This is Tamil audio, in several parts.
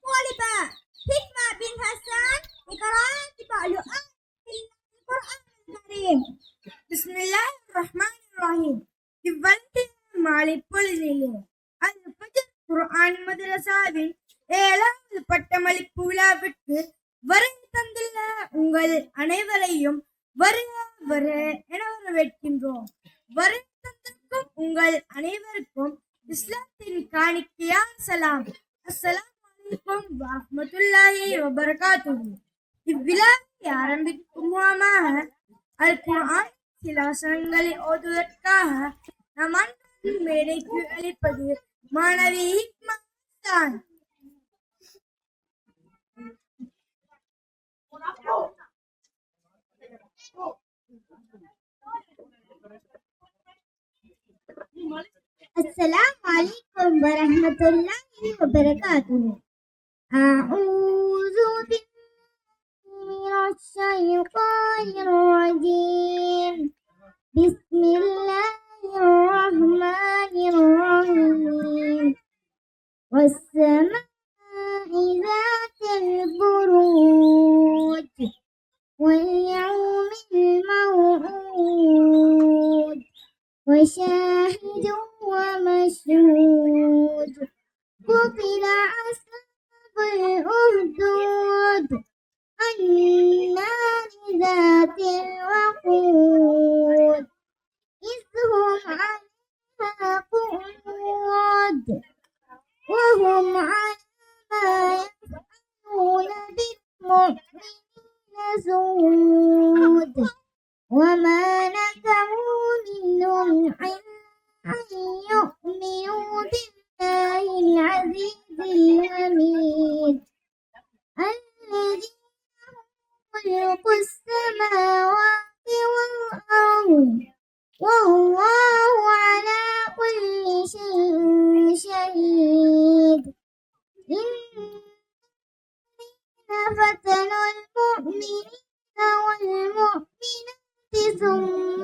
طالبة حكمة بن حسن لقراءة بعض آيات القرآن الكريم. بسم الله الرحمن الرحيم. இவ்வளத்தில் மாலை பொழுதிலே அல்-ஃபஜ்ர் குர்ஆன் மதரசாவின் 7வது பட்டமளிப்பு விழாவிற்கு வருகை தந்துள்ள உங்கள் அனைவரையும் வருக வருக என வரவேற்கின்றோம். வருகை தந்திருக்கும் உங்கள் அனைவருக்கும் இஸ்லாத்தின் காணிக்கையான சலாம். அஸ்ஸலாமு அலைக்கும் வரஹ்மத்துல்லாஹி வபரகாத்துஹு. இவ்விழாவை ஆரம்பிக்கும் முகமாக அல் குர்ஆன் சில வசனங்களை ஓதுவதற்காக நம் அன்பின் மேடைக்கு அளிப்பது மாணவி ஹிக்மா தான். السلام عليكم ورحمة الله وبركاته. أعوذ بالله من الشيطان الرجيم. بسم الله الرحمن الرحيم. والسماء ذات البروج واليوم الموعود وشاهد ومشهود. قتل أصحاب الأخدود النار ذات الوقود إذ هم عليها قعود وهم على ما يفعلون بالمؤمنين شهود. وما نكروا منهم أن يؤمنوا بالله العزيز الحميد الذي له ملك السماوات والأرض والله على كل شيء شهيد. إن فتنوا المؤمنين والمؤمنات ثم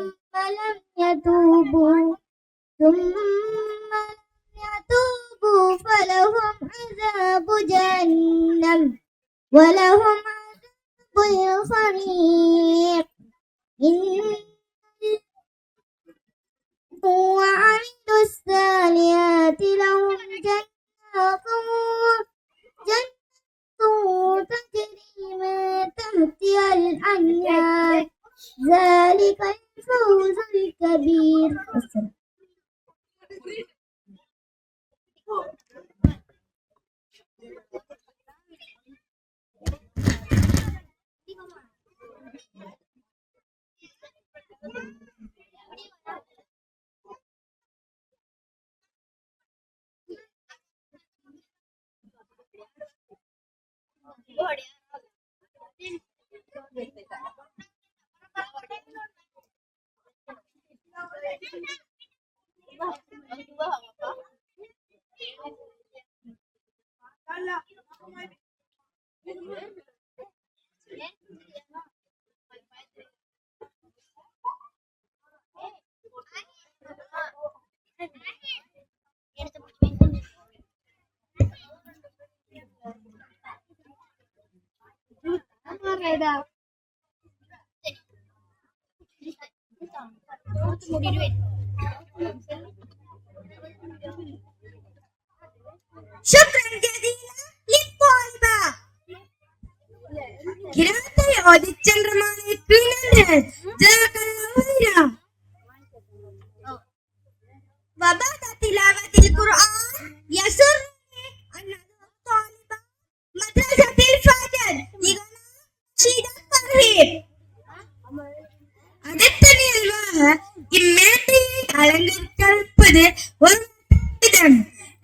لم يتوبوا فلهم عذاب جهنم ولهم عذاب الحريق. وعملوا الصالحات لهم جنات تجري من تحتها الأنهار ذلك الفوز الكبير. شكرا جزيلا للطالبة. قراءة ஓதிச் சென்ற மாணவிக்கு நன்றிகள். ஜஸாக்கல்லாஹு ஹைரா. وبعد تلاوة القرآن يسرني أن أدعو الطالبة مدرسة الفجر لقناة نشيد الترهيب. அடுத்த நிகழ்வாக இம்மேடையை அலங்கரிப்பது ஒரு இதன்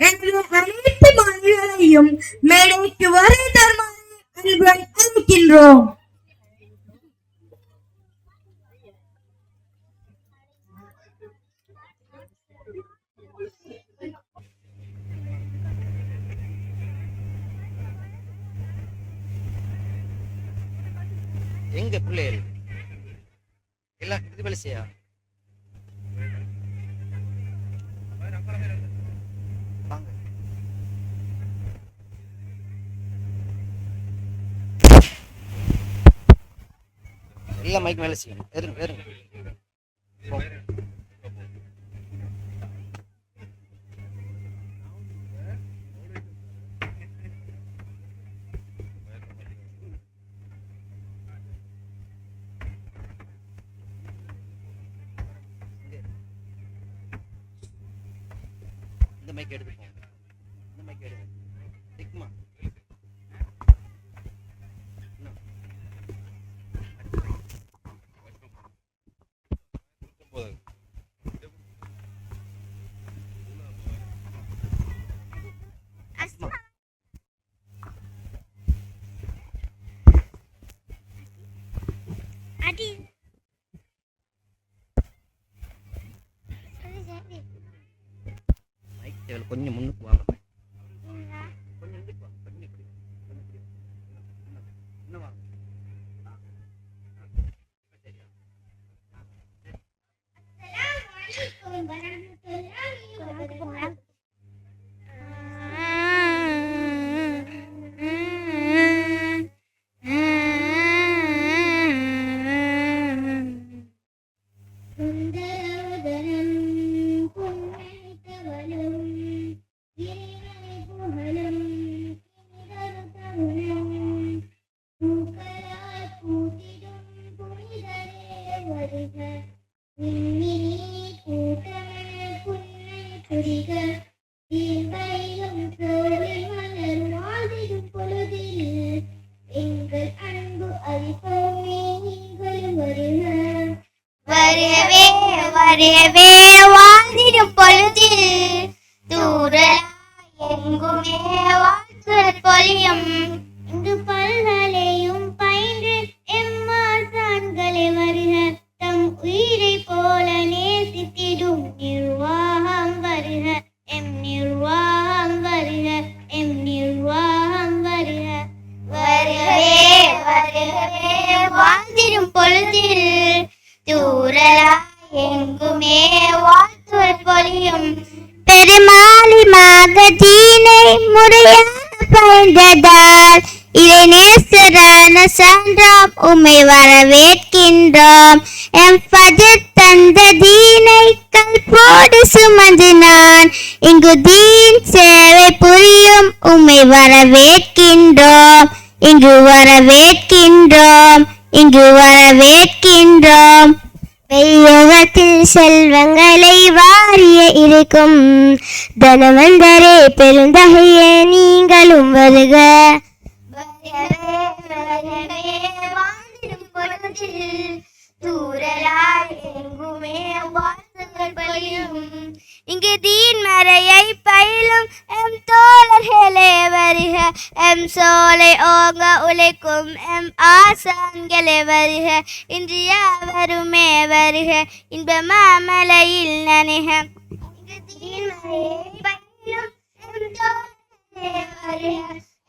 எனது அனைத்து மாணவர்களையும் மேடைக்கு வருகை தருமாறு அன்புடன் அழைக்கின்றோம். எங்க பிள்ளைகள் எல்லாம் பிரதிபலிச்சியா? வாங்க. எல்லா மைக்கும் வேலை செய்யணும். ஏறுங்க ஏறுங்க. போ. இந்த மைக் எடுத்து போங்க. இந்த மைக் எடுங்க. டிக்மா. அடி மைக் டேபிள் கொஞ்சம் முன்னுக்கு வாங்க. கொஞ்சம் இங்கிட்டு வாங்க. கொஞ்சம் இப்படி. கொஞ்சம் இப்படி. இன்னும் வாங்க. சரியா? எங்கள் அன்பு அறிப்போமே நீங்களும் வருக. வருகவே வருகவே வாழ்ந்திடும் பொழுதில் தூரலாய் எங்குமே வாழ்த்துதல் பொழியும். இங்கு பல்கலையும் பயின்று எம்மாசான்களை வருக. தம் உயிரை போல நேசித்திடும் நிர்வாகம் வருக. எம் நிர்வாகம் வருக. எம் நிர்வாகம் வருக. வருகவே வருகவே வாழ்ந்திடும் பொழுதில் தூரலாய் எங்குமே வாழ்த்துதல் பொழியும். பெருமாளி மாதீனை முறையாக பயின்றதால் இதை நேசரான சான்றாம் உம்மை வரவேற்கின்றோம். எம் ஃபஜர் தந்த தீனை கல்போடு சுமந்து நான் இங்கு தீன் சேவை புரியும் உம்மை வரவேற்கின்றோம். இங்கு வரவேற்கின்றோம். இங்கு வரவேற்கின்றோம். வெய்யோகத்தில் செல்வங்களை வாரிய இருக்கும் தனவந்தரே பெருந்தகையே நீங்களும் வருக. வாழ்ந்திடும் பொழுதில் தூரலாய் எங்குமே வாழ்த்துகள் பொழியும். இங்கு தீன் மறையை பயிலும் எம் தோழர்களே வருக. எம் சோலை ஓங்க உழைக்கும் எம் ஆசான்களே வருக. இன்று யாவருமே வருக இன்ப மாமலையில் நனைக. இங்கு தீன் மறையை பயிலும் எம் தோழர்களே வருக.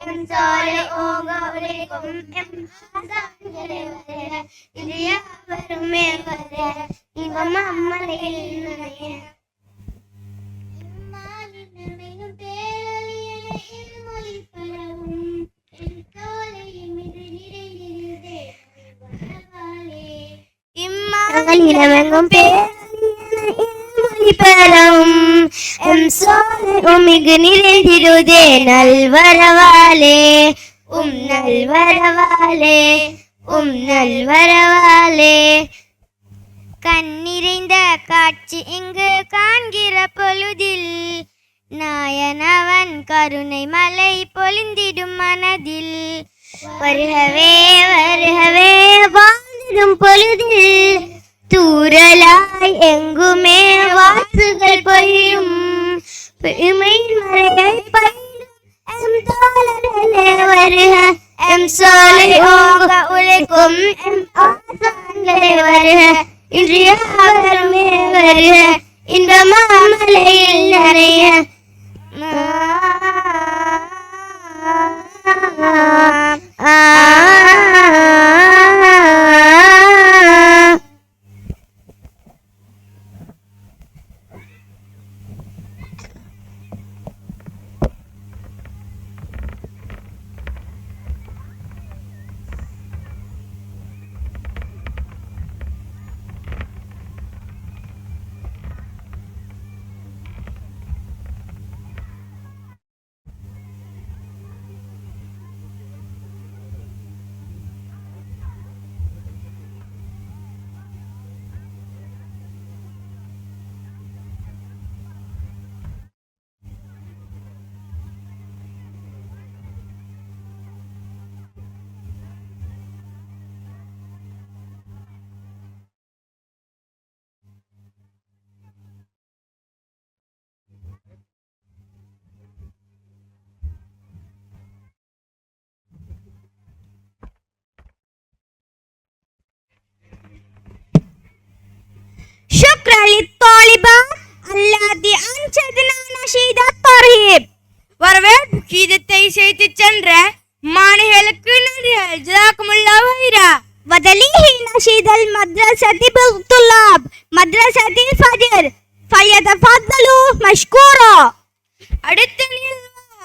எம் சோலை ஓங்க உழைக்கும் எம் ஆசான்களே வருக. இன்று யாவருமே வருக இன்ப மாமலையில் நனைக. இம்மாநிலமெங்கும் பெறவும் எம் சோலை உமிகு நிறைந்திருதே நல்வரவாலே. நல்வரவாலே. நல்வரவாலே. கண்ணிறைந்த காட்சி இங்கு காண்கிற பொழுதில் நாயனவன் கருணை மலை பொழிந்திடும் மனதில். வருகவே வருகவே வாழ்ந்திடும் பொழுதில் தூரலாய் எங்குமே வாழ்த்துகள் பொழியும். பெருமையின் மலையை பயிலும் எம் தோழர்களே வருக. எம் சோலை ஓங்க உழைக்கும் எம் ஆசான்களே வருக. இன்று யாவருமே வருக இன்ப மாமலையில் நிறைய. சென்ற மாணவிகளுக்கு நன்றிகள். ஜஸாக்குமுல்லாஹ் ஹைரா. وتليه نشيد المدرسة بالطلاب مدرسة الفجر فليتفضلوا مشكورا. அடுத்த நிகழ்வாக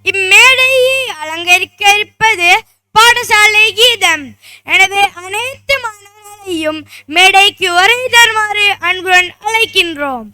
இம்மேடையை அலங்கரிக்க இருப்பது பாடசாலை கீதம். எனவே அனைத்து மாணவர்களையும் மேடைக்கு வருகை தருமாறு அன்புடன் அழைக்கின்றோம்.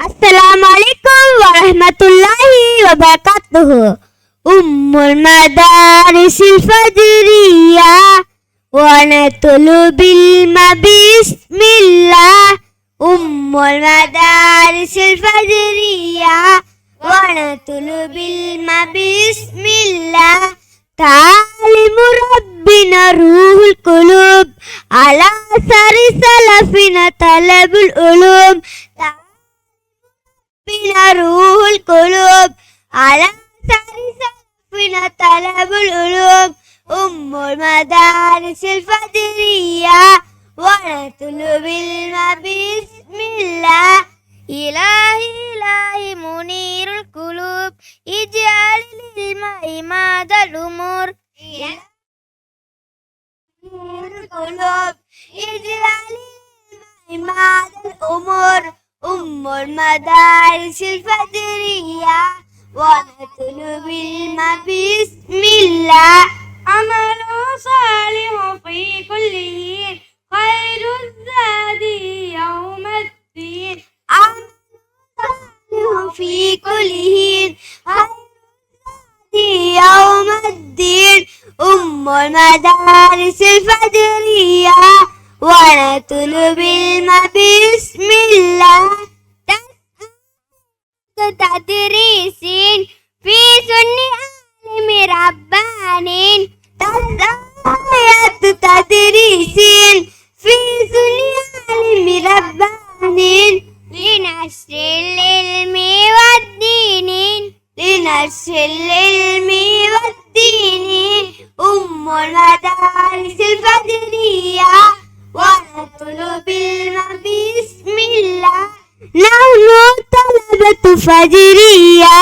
Assalamualaikum warahmatullahi wabarakatuh. Ummul madarisil fajriyah wa natlu bil bismillah. Ummul madarisil fajriyah wa natlu bil bismillah. Ta'alimu rabbina ruhul qulub ala sari salafina talabul ulum. بنا روح القلوب على سرسفنا طلب العلوم. المدارس الفجرية ونطلب بسم الله. إلهي منير القلوب اجعل للماء ماد الأمور. منير القلوب اجعل للماء ماد الأمور. المدارس الفجرية ونطلب بسم الله. عمل صالح في كل حين خير الزاد يوم الدين. عمل صالح في كل حين خير الزاد يوم الدين. المدارس الفجرية ونطلب بسم الله. تدريس في سن عالم ربانين. تدريس في سن عالم ربانين لنشر العلم والدين. لنشر العلم والدين. المدارس الفجرية ونطلب بسم الله. نحن طلبة فجرية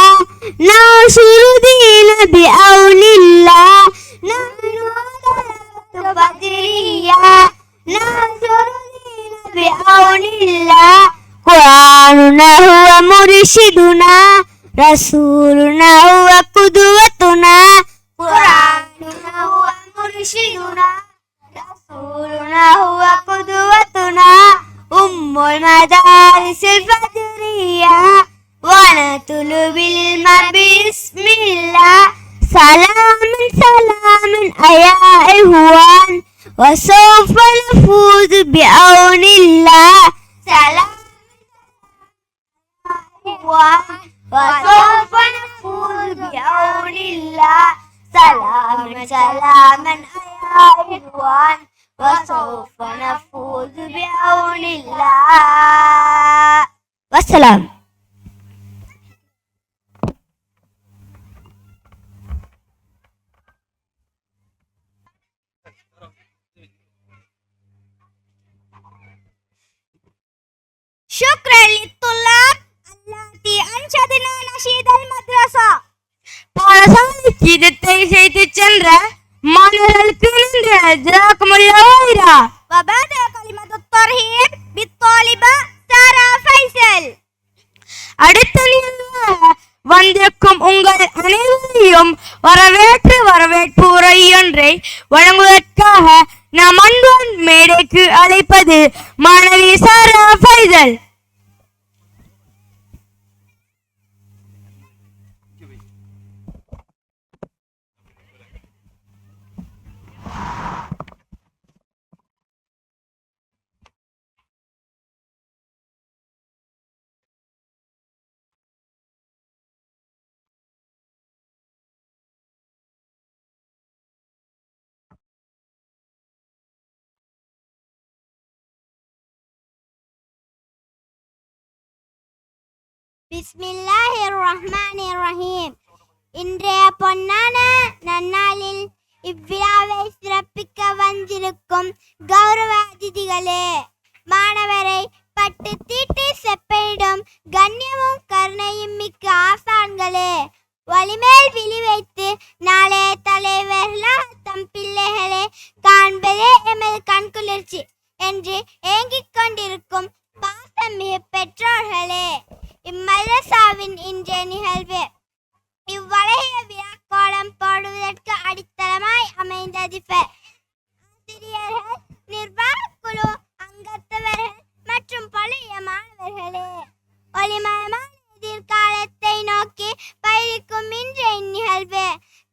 ننشر دين بعون الله. نحن طلبة فجرية ننشر دين بعون الله. قرآننا هو مرشدنا رسولنا هو قدوتنا. قرآننا هو مرشدنا رسولنا هو قدوتنا. المدارس الفجرية ونطلب بسم الله. سلام أيا إخوان وسوف نفوز بعون الله. سلام إخوان وسوف نفوز بعون الله. سلام أيا إخوان وسوف نفوز بعون الله. والسلام. شكرا للطلاب التي أنشدنا نشيد المدرسة. பாடசாலை கீதத்தை செய்துச் சென்ற மாணவர்களுக்கு நன்றிகள். ஜஸாக்குமுல்லாஹ் ஹைரா. وبعد كلمة الترحيب بالطالبة سارة فيصل. அடுத்த நிகழ்வாக வந்திருக்கும் உங்கள் அனைவரையும் வரவேற்பு உரை ஒன்றை வழங்குவதற்காக நாம் அன்புடன் மேடைக்கு அழைப்பது மாணவி சாரா ஃபைசல். பிஸ்மில்லாஹிர்ரஹ்மானிர்ரஹீம். இன்றைய பொன்னான நன்னாளில் இவ்விழாவை சிறப்பிக்க வந்திருக்கும் கௌரவ அதிதிகளே, மாணவரை பட்டு தீட்டி செப்பனிடும் கண்ணியமும் கருணையும் மிக்க ஆசான்களே, வலிமேல் விழி வைத்து நாளைய தலைவர்களாக தம் பிள்ளைகளை காண்பதே எமது கண்குளிர்ச்சி என்று ஏங்கிக் கொண்டிருக்கும் பாசமிகு பெற்றோர்களே, இம்மதரசாவின் இன்றைய நிகழ்வு இவ்வளைய விழாக்கோலம் போடுவதற்கு அடித்தளமாய் அமைந்தது. ஆசிரியர்கள், நிர்வாக குழு அங்கத்தவர்கள் மற்றும் பழைய மாணவர்களே, ஒளிமயமான எதிர்காலத்தை நோக்கி பயணிக்கும் இன்றைய நிகழ்வு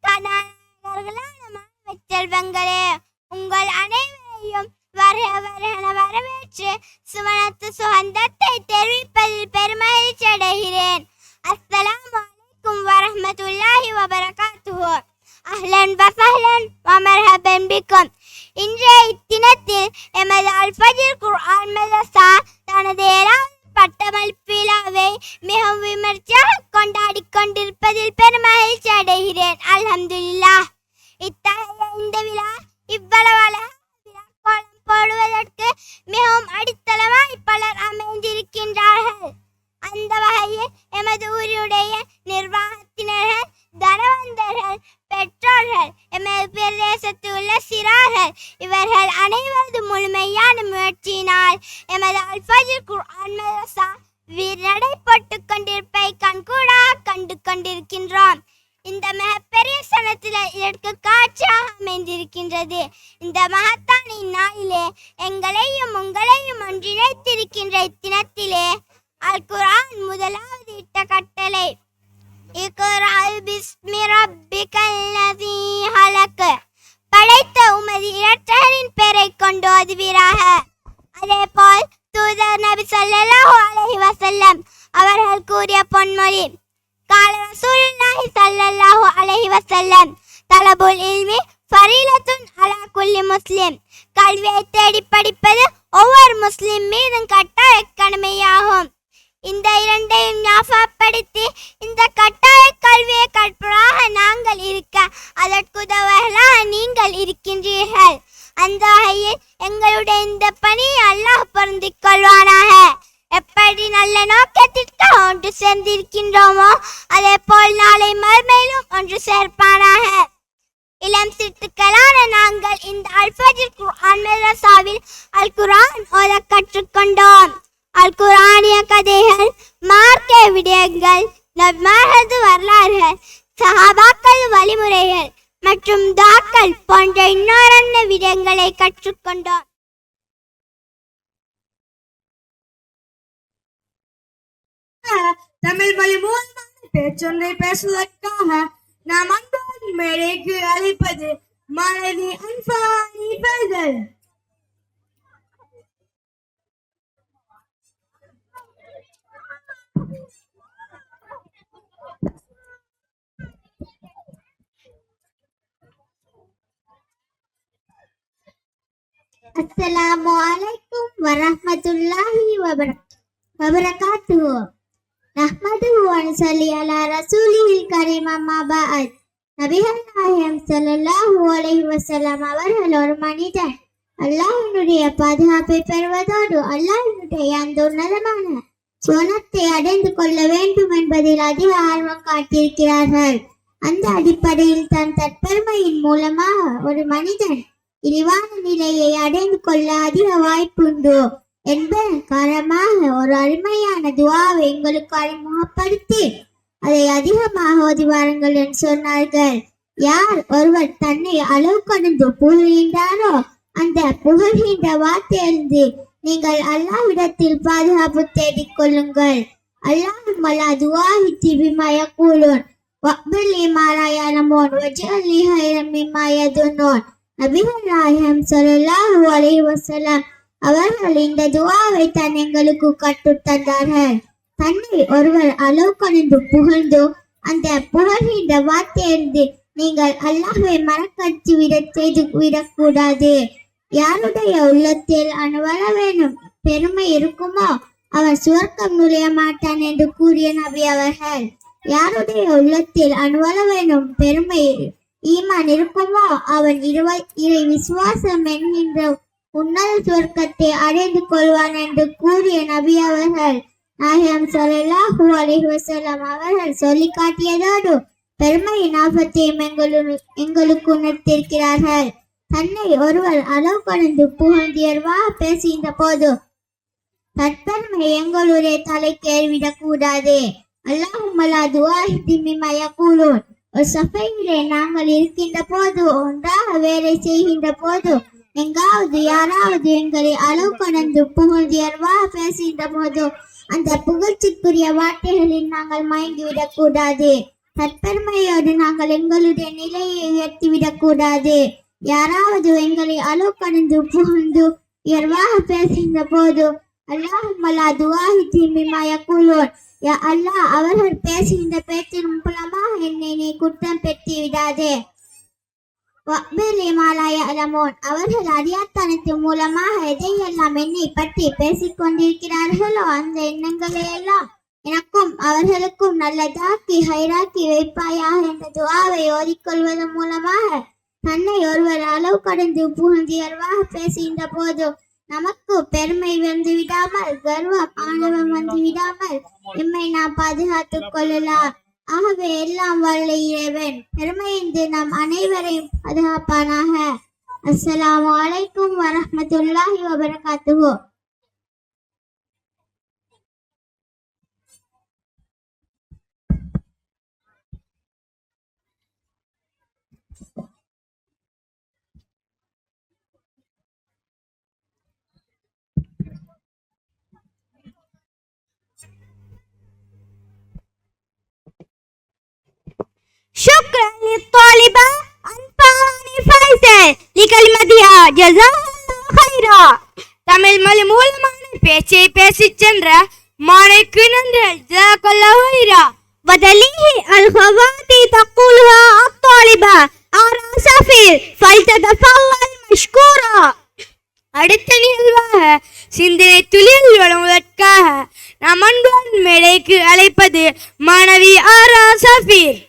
கதாநாயகர்களான மாணவ செல்வங்களே, உங்கள் அனைவரையும் வருக வருகென வரவேற்று சுவனத்து சுகந்தத்தை தெரிவிப்பதில் பெருமகிழ்ச்சி அடைகிறேன். அஸ்ஸலாமு அலைக்கும் வரஹ்மத்துல்லாஹி வபரகாத்துஹு. அஹ்லன் வஸஹ்லன் வமர்ஹபன் பிக்கும். இன்றைய இத்தினத்தில் எமது அல்-ஃபஜ்ர் குர்ஆன் மதரசா தனது 7வது பட்டமளிப்பு விழாவை மிகவும் விமர்சையாக கொண்டாடி கொண்டிருப்பதில் பெருமகிழ்ச்சி அடைகிறேன். அல்ஹம்துலில்லாஹ். இத்தகைய இந்த விழா இவ்வளவு விழாக்கோலம் போடுவதற்கு மிகவும் அடித்தளமாய் பலர் அமைந்திருக்கின்றார்கள். அந்த வகையில் எமது ஊருடைய நிர்வாகத்தினர்கள், தனவந்தர்கள், பெற்றோர்கள், எமது பிரதேசத்தில் உள்ள சிறார்கள், இவர்கள் அனைவரது முழுமையான முயற்சியினால் எமது அல்-ஃபஜ்ர் குர்ஆன் மதரசா நடைபெற்றுக் கொண்டிருப்பதை கண்கூடாக கண்டு கொண்டிருக்கின்றோம். இந்த மிகப்பெரிய சனத்தில் இதற்கு காட்சியாக அமைந்திருக்கின்றது. இந்த மகத்தான இந்நாளிலே எங்களையும் உங்களையும் ஒன்றிணைத்திருக்கின்ற இத்தினத்திலே அல் குர்ஆன் முதலாவது இட்ட கட்டளை இக்ரா பிஸ்மி ரப்பிக்கல்லதீ ஹலக், படைத்த உமது இரட்சகரின் பெயரை கொண்டு ஓதுவீராக. அதேபோல் தூதர் நபி ஸல்லல்லாஹு அலைஹி வஸல்லம் அவர்கள் கூறிய பொன்மொழி, கால ரசூலுல்லாஹி ஸல்லல்லாஹு அலைஹி வஸல்லம், தலபுல் இல்மி ஃபரீலத்துன் அலா குல்லி முஸ்லிம், கல்வியை தேடி படிப்பது ஒவ்வொரு முஸ்லிம் மீதும் கட்டாய கடமையாகும். இந்த இரண்டையும் ஞாபகப்படுத்தி இந்த கட்டாய கல்வியை கற்பவராக நாங்கள் இருக்க அதற்குதவர்களாக நீங்கள் இருக்கின்றீர்கள். அந்த வகையில் எங்களுடைய இந்த பணியை அல்லாஹ் பொருந்திக் கொள்வானாக. எப்படி நல்ல நோக்கத்திற்கு ஒன்று சேர்ந்திருக்கின்றோமோ அதே போல் நாளை மறுமையிலும் ஒன்று சேர்ப்பானாக. இளம் சிட்டுக்களான நாங்கள் இந்த அல்-ஃபஜ்ர் குர்ஆன் மதரசாவில் அல் குர்ஆன் ஓத கற்றுக்கொண்டோம். அல் குர்ஆனிய கதைகள், மார்க்க விடயங்கள், நபிமார்களது வரலாறுகள், சஹாபாக்கள் வழிமுறைகள் மற்றும் தாக்கள் போன்ற இன்னொரு விடயங்களை கற்றுக்கொண்டோம். தமிழ் மொழி மூலமான பேச்சொன்றை பேசுவதற்காக நாம் அன்போடு மேடைக்கு அழைப்பது மாணவி அன்ஃபானி அவர்கள். அஸ்ஸலாமு அலைக்கும் வரஹ்மத்துல்லாஹி வபரகாத்துஹு. நஹ்மதுஹு வ நுஸல்லி அலா ரசூலில் கரீம் அம்மா பஅத். நபிகள் நாயகம் ஸல்லல்லாஹு அலைஹி வஸல்லம் அவர்கள் ஒரு மனிதன் அல்லாஹ்வினுடைய பாதுகாப்பை பெறுவதோடு அல்லாஹ்வினுடைய அந்த உன்னதமான சுவனத்தை அடைந்து கொள்ள வேண்டும் என்பதில் அதிக ஆர்வம் காட்டியிருக்கிறார்கள். அந்த அடிப்படையில் தன் தற்பெருமையின் மூலமாக ஒரு மனிதன் இழிவான நிலையை அடைந்து கொள்ள அதிக வாய்ப்புண்டு என்பதன் காரணமாக ஒரு அருமையான துஆவை எங்களுக்கு அறிமுகப்படுத்தி அதை அதிகமாக ஓதி வாருங்கள் என்று சொன்னார்கள். யார் ஒருவர் தன்னை அளவு கடந்து புகழ்கின்றாரோ அந்த புகழ்கின்ற வார்த்தையிலிருந்து நீங்கள் அல்லாஹ்விடத்தில் பாதுகாப்பு தேடிக் கொள்ளுங்கள். அல்லாஹும் அலா துஆஹி பிமா யகூலுன் வக்பிர்லி மா லா யஅலமூன் வஜ்அல்னி ஹைரன் மிம்மா யதுன்னூன். நபிகள் நாயகம் ஸல்லல்லாஹு அலைஹி வஸல்லம் அவர்கள் இந்த துஆவை தான் எங்களுக்கு கற்றுத் தந்தார்கள். தன்னை ஒருவர் அளவு கடந்து புகழ்ந்தோ அந்த புகழ்கின்ற வார்த்தையிலிருந்து நீங்கள் அல்லாஹ்வை மறக்கடித்து செய்து விடக்கூடாது. யாருடைய உள்ளத்தில் அணுவளவேனும் பெருமை இருக்குமோ அவன் சுவர்க்கம் நுழைய மாட்டான் என்று கூறிய நபி அவர்கள். யாருடைய உள்ளத்தில் அணுவளவேனும் பெருமை ஈமான் இருக்குமோ அவன் இறை விசுவாசம் என்கின்ற உன்னத சுவர்க்கத்தை அடைந்து கொள்வான் என்று கூறிய நபி அவர்கள் நாயகம் ஸல்லல்லாஹு அலைஹி வஸல்லம் அவர்கள் சொல்லி காட்டியதோடு பெருமையின் ஆபத்தையும் எங்களுக்கு உணர்த்திருக்கிறார்கள். தன்னை ஒருவர் அளவு கடந்து புகழ்ந்தியர்வா பேசுகின்ற போது தற்பெருமை எங்களுடைய தலைக்கேறிவிடக் கூடாது. அல்லாஹும்மலா துவாஹிதி மிமா யகூலூன். ஒரு சபையிலே நாங்கள் இருக்கின்ற போது, ஒன்றாக வேலை செய்கின்ற போது, எங்காவது யாராவது எங்களை அளவு கடந்து புகழ்ந்தியர்வா பேசுகின்ற போது அந்த புகழ்ச்சிக்குரிய வார்த்தைகளில் நாங்கள் மயங்கிவிடக் கூடாது. தற்பெருமையோடு நாங்கள் எங்களுடைய நிலையை உயர்த்திவிடக் கூடாது. யாராவது எங்களை அளவு கடந்து புகழ்ந்து உயர்வாக பேசுகின்ற போது அல்லாஹும்மலா துவாஹிதி மிமா யகூலூன். யா அல்லாஹ், அவர்கள் பேசுகின்ற பேச்சின் மூலமாக என்னை நீ குற்றம் பெற்று விடாதே. அவர்கள் அறியாத்தனத்தின் மூலமாக எதையெல்லாம் என்னை பற்றி பேசிக் கொண்டிருக்கிறார்களோ அந்த எண்ணங்களை எல்லாம் எனக்கும் அவர்களுக்கும் நல்லதாக்கி ஹைராக்கி வைப்பாயாக என்ற துஆவை ஓதிக்கொள்வதன் மூலமாக தன்னை ஒருவர் அளவு கடந்து புகழ்ந்தியர்வாக பேசுகின்ற போது நமக்கு பெருமை வந்து விடாமல் கர்வம் ஆணவம் வந்து விடாமல் எம்மை நாம் பாதுகாத்துக் கொள்ளலாம். ஆகவே எல்லாம் வல்ல இறைவன் பெருமையின்றி நாம் அனைவரையும் பாதுகாப்பானாக. அஸ்ஸலாமு அலைக்கும் வரஹ்மத்துல்லாஹி வபரகாத்துஹு. شكرا للطالبة أنفاني فيصل لكلمتها جزاها الله خيرا. தமிழ் மொழி மூலமான பேச்சை பேசிச் சென்ற மாணவிக்கு நன்றி. ஜஸாக்கல்லாஹு خيرا. وتليه الخواتي تقولها الطالبة آرا سفير فلتتفضل مشكورا. அடுத்த நிகழ்வாக சிந்தனை துளியில் வழங்குவதற்காக நாம் அன்புடன் மேடைக்கு அழைப்பது மாணவி ஆரா சஃபீர்.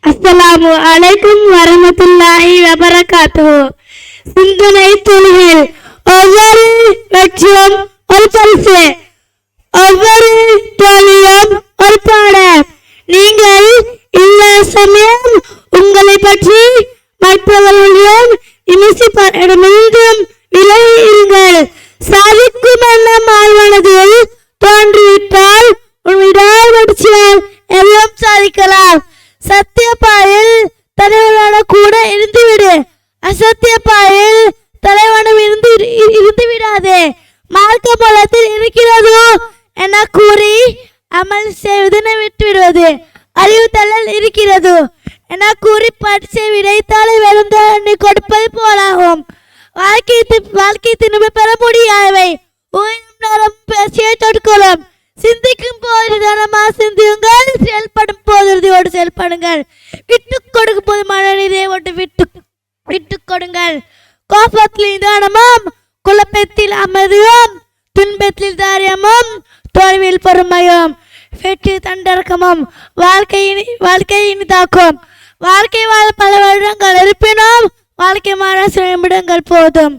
அஸ்ஸலாமு அலைக்கும் வரஹ்மத்துல்லாஹி வபரகாத்துஹு. சிந்தனை துளியில் ஒவ்வொரு வெற்றியும் ஒரு பரிசு, ஒவ்வொரு தோல்வியும் ஒரு பாடம். நீங்கள் இந்த சமயம் உங்களை பற்றி மற்றவர்களிடம் விமர்சிப்பவரிடமிருந்தும் விலகியுங்கள். சாதிக்கும் எண்ணம் ஆழ்மனதில் தோன்றிவிட்டால் விடாமுயற்சியால் எல்லாம் சாதிக்கலாம். சத்திய பாயில் தலைவனான கூட இருந்துவிடு, அசத்திய பாயில் தலைவனும் இருந்து விடாதே. மார்க்க பலத்தில் இருக்கிறதோ என கூறி அமல் செய்வதனை விட்டுவிடுவது, அறிவு தள்ளல் இருக்கிறது என கூறி பரிசை விடைத்தாளை வெறும் எண்ணி கொடுப்பது போலாகும். வாழ்க்கை திரும்ப பெற முடியாதவை. பேசியை தொடுக்கலாம். சிந்திக்கும் போது நிதானமாக சிந்தியுங்கள், செயல்படும் போது உறுதியோடு செயல்படுங்கள். விட்டுக் கொடுக்கும் போது மனநிலையை ஒன்று விட்டுக் கொடுங்கள். கோபத்தில் நிதானமும், குழப்பத்தில் அமைதியும், துன்பத்தில் தைரியமும், தோல்வியில் பொறுமையும், வெற்றி தண்டரக்கமும் வாழ்க்கையை இனிதாக்கும். வாழ்க்கை வாழ பல வருடங்கள் இருப்பினும் வாழ்க்கை மாற சில நிமிடங்கள் போதும்.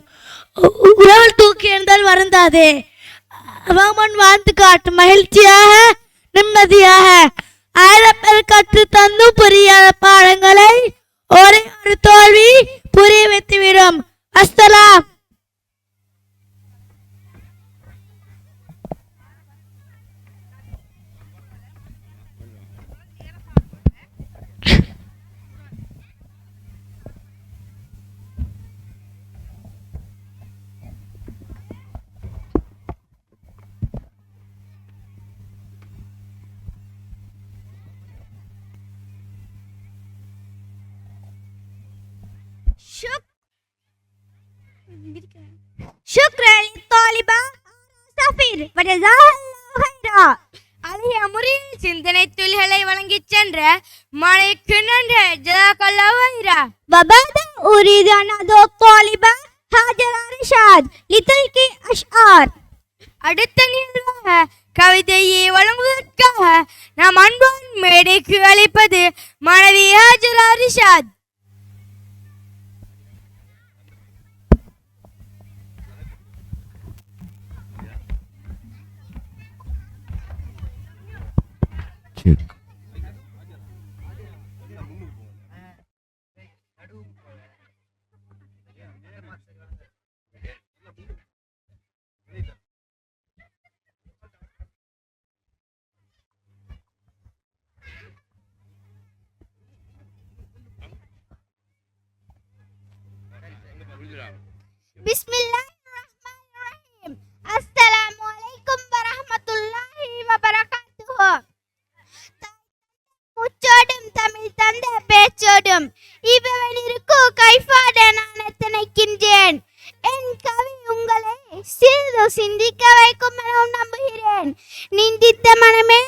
உறவில் தூக்கி இருந்தால் வருந்தாதே. அவன் வாழ்ந்து காட்டும் மகிழ்ச்சியாக நிம்மதியாக. 1000 பேர் கற்று தந்து புரியாத பாடங்களை ஒரே ஒரு தோல்வி புரிய வைத்துவிடும். அஸ்ஸலாம். شكرا للطالبة சஃபீர் வஜஸாஹல்லாஹு ஹைரா. அழகிய முறையில் சிந்தனை துளிகளை வழங்கிச் சென்ற மாலைக்கு நன்றி. ஜஸாக்கல்லாஹு ஹைரா. وبعد أريد أن أدعو الطالبة هاجرة رشاد لتلقي أشعار. அடுத்த நிகழ்வாக கவிதையை வழங்குவதற்காக நாம் அன்போடு மேடைக்கு அழைப்பது மாணவி ஹாஜரா ரிஷாத். பிஸ்மில்லாஹிர்ரஹ்மானிர்ரஹீம். அஸ்ஸலாமு அலைக்கும் வரஹ்மத்துல்லாஹி வபரகாத்துஹு. முச்சோடும் தமிழ் தந்த பேச்சோடும் இவனிற்கு கைஃபாட நான் எத்தனைக்கின்றேன். என் கவி உங்களை சிறிது சிந்திக்க வைக்கும் என நம்புகிறேன். நிந்தித்த மனமே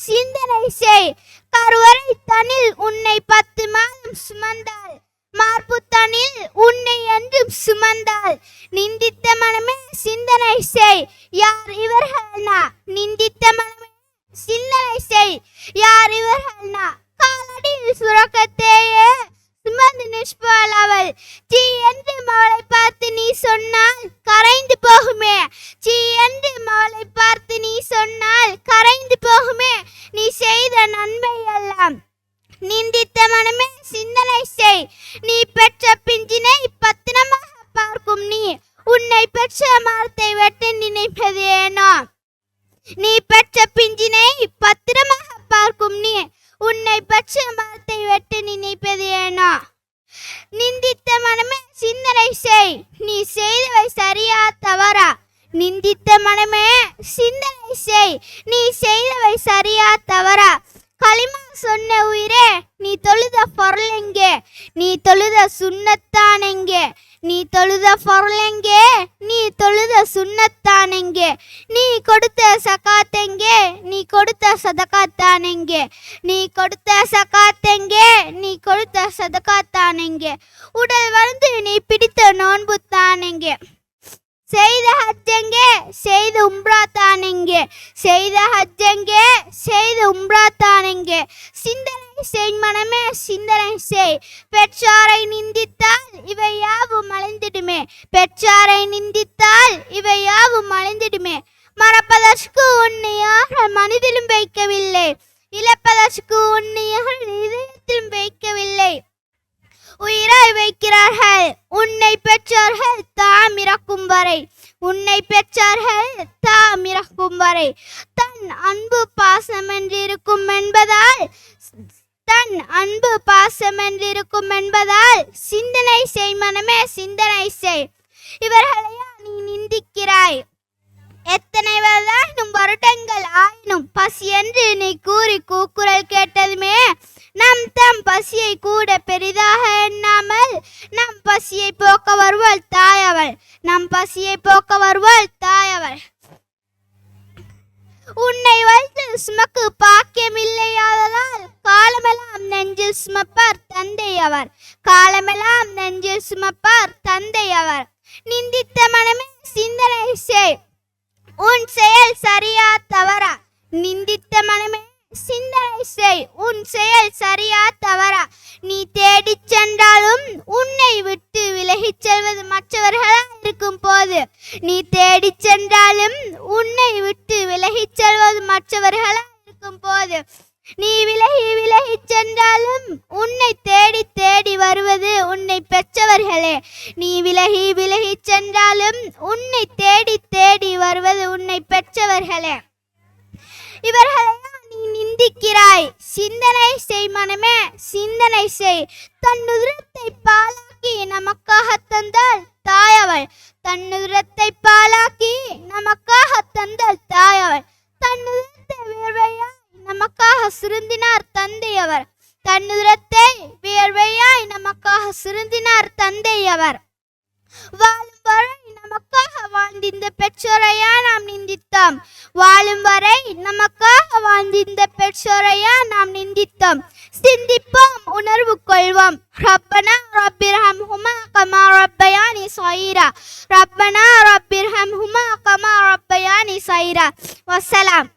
சிந்தனை செய். கருவறை தனில் உன்னை 10 மாதம் சுமந்தாள். மார்பு தனில் உன்னை என்றும் சுமந்தாள். நிந்தித்த மனமே சிந்தனை செய். யார் இவர்கள்னா? நிந்தித்த மனமே சிந்தனை செய். யார் இவர்கள்னா? காலடியில் சுரக்கத்தையே சுமந்து நிற்பாள் அவள். சீ என்று அவளை பார்த்து நீ சொன்னால் கரைந்து போகுமே. சீ என்று அவளை பார்த்து நீ சொன்னால் கரைந்து போகுமே நீ செய்த நன்மை எல்லாம். நிந்தித்த மனமே சிந்தனை செய். நீ பெற்ற பிஞ்சினை பத்திரமாக பார்க்கும் நீ உன்னை பெற்ற மரத்தை வெட்ட நினைப்பது ஏனோ? நீ பெற்ற பிஞ்சினை பத்திரமாக பார்க்கும் நீ உன்னை பெற்ற மரத்தை வெட்ட நினைப்பது ஏனோ? நிந்தித்த மனமே சிந்தனை செய். நீ செய்தவை சரியா தவறா? நிந்தித்த மனமே சிந்தனை செய். நீ செய்தவை சரியா தவறா? களிமா சொன்ன உயிரே நீ தொழுத பொருள் எங்கே? நீ தொழுத சுன்னத்தான் எங்கே? நீ தொழுத பொருள் எங்கே? நீ தொழுத சுன்னத்தான் எங்கே? நீ கொடுத்த சகாத் எங்கே? நீ கொடுத்த சதகாத்தான் எங்கே? நீ கொடுத்த சகாத் எங்கே? நீ கொடுத்த சதகாத்தான் எங்கே? உடல் வந்து நீ பிடித்த நோன்பு தான் எங்கே? செய்த ஹஜ்ஜெங்கே? செய்த உம்ரா தான் எங்கே? செய்த ஹஜ்ஜெங்கே? செய்த உம்ரா தான் எங்கே? சிந்தனை செய் மனமே சிந்தனை செய். பெற்றாரை நிந்தித்தால் இவை யாவும் அழிந்திடுமே. பெற்றாரை நிந்தித்தால் இவை யாவும் அழிந்திடுமே. மறப்பதற்கு உன்னை யார்கள் மனதிலும் வைக்கவில்லை. இழப்பதற்கு உன்னை யார்கள் இதயத்திலும் வைக்கவில்லை. உயிராய் வைக்கிறார்கள் உன்னை பெற்றார்கள் தாம் இறக்கும் வரை. உன்னை பெற்றார்கள் தாம் இறக்கும் வரை. தன் அன்பு பாசம் என்றிருக்கும் என்பதால் தன் அன்பு பாசம் என்றிருக்கும் என்பதால் சிந்தனை செய் மனமே சிந்தனை செய். இவர்களையா நீ நிந்திக்கிறாய்? எத்தனை வருடங்கள் ஆயினும் பசி என்று நீ கூறி கூக்குரல் கேட்டதுமே நம் தம் பசியை கூட பெரிதாக எண்ணாமல் நம் பசியை போக்க வருவாள் தாயவள். நம் பசியை போக்க வருவாள் தாயவள். உன்னை வைத்து சுமக்கு பாக்கியம் இல்லையாதலால் காலமெல்லாம் நெஞ்சில் சுமப்பார் தந்தை அவர். காலமெல்லாம் நெஞ்சில் சுமப்பார் தந்தை அவர். நிந்தித்த மனமே சிந்தனை செய். உன் செயல் சரியா தவறா? நிந்தித்த மனமே சிந்தனை செய். உன் செயல் சரியா தவறா? நீ தேடிச் சென்றாலும் உன்னை விட்டு விலகிச் செல்வது மற்றவர்களா இருக்கும் போது. நீ தேடிச் சென்றாலும் உன்னை விட்டு விலகிச் செல்வது மற்றவர்களா இருக்கும் போது. நீ விலகி விலகிச் சென்றாலும் உன்னை தேடி தேடி வருவது உன்னை பெற்றவர்களே. நீ விலகி விலகிச் சென்றாலும் உன்னை தேடி தேடி வருவது உன்னை பெற்றவர்களே. இவர்களையா நீ நிந்திக்கிறாய்? சிந்தனை செய் மனமே சிந்தனை செய். தன் உதிரத்தை பாலாக்கி நமக்காக தந்தாள் தாயவள். தன் உதிரத்தை பாலாக்கி நமக்காக தந்தாள் தாயவள். தன் உதிரத்தை வேர்வையாய் நமக்காக சுருந்தினார் தந்தையவர். தன்னுரத்தை வியர்வையாய் நமக்காக சிறுந்தினார் தந்தை அவர். வாழும் வரை நமக்காக வாழ்ந்திந்த பெற்றோரையா நாம் நிந்தித்தோம். வாழும் வரை நமக்காக வாழ்ந்திந்த பெற்றோரையா நாம் நிந்தித்தோம். சிந்திப்போம், உணர்வு கொள்வோம். ரப்பனா ரப்பிர்ஹம்ஹுமா கமா ரப்பயானி ஸகீரா. ரப்பனா ரப்பிர்ஹம்ஹுமா கமா ரப்பயானி ஸகீரா. வஸ்ஸலாம்.